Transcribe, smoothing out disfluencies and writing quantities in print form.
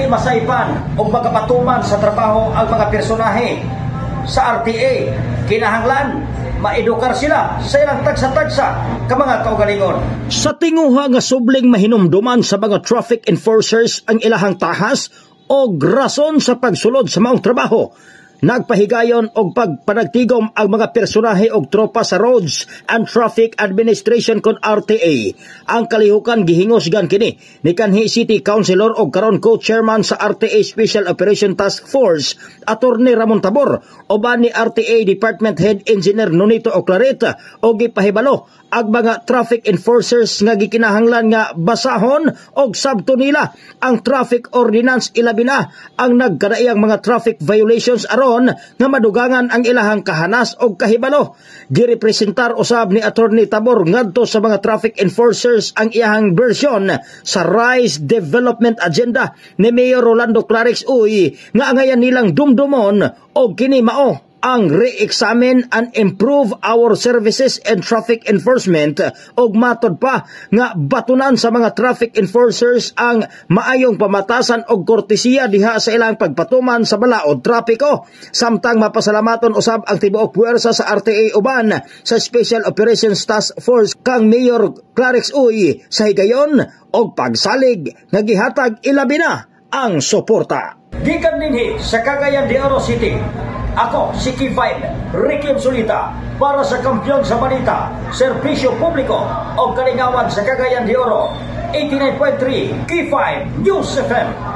dili masaypan o magkapatuman sa trabaho ang mga personahe sa RTA. Kinahanglan maedukar sila sa ilang tagsa-tagsa ka mga kaugalingon. Sa tinguha nga subling mahinumduman sa mga traffic enforcers ang ilahang tahas o rason sa pagsulod sa maong trabaho, nagpahigayon og pagpanagtigom ang mga personahe og tropa sa Roads and Traffic Administration kon RTA. Ang kalihukan gihingosgan kini ni kanhi City Councilor og karon co-chairman sa RTA Special Operation Task Force Attorney Ramon Tabor uban ni RTA Department Head Engineer Nonito Oclareta og gipahibalo ang mga traffic enforcers nga gikinahanglan nga basahon og sabto nila ang traffic ordinance, ilabi na ang nagkadaiyang mga traffic violations aron nga madugangan ang ilahang kahanas og kahibalo. Girepresentar usab ni Attorney Tabor ngadto sa mga traffic enforcers ang iyahang version sa RISE Development Agenda ni Mayor Rolando Clarix Uy nga angayan nilang dumdumon og kini mao ang re-examine and improve our services and traffic enforcement og matod pa nga batunan sa mga traffic enforcers ang maayong pamatasan og kortesiya diha sa ilang pagpatuman sa balaod trapiko. Samtang mapasalamaton usab ang tibuok puwersa sa RTA uban sa Special Operations Task Force kang Mayor Clarix Uy sa higayon og pagsalig nga gihatag ilabi na ang suporta. Gikan dinhi sa Cagayan de Oro City, ako si K5 Ricky Solita para sa Kampiyon sa Balita, Serbisyo Publiko o Kalingawan sa Cagayan de Oro, 89.3 K5 News FM.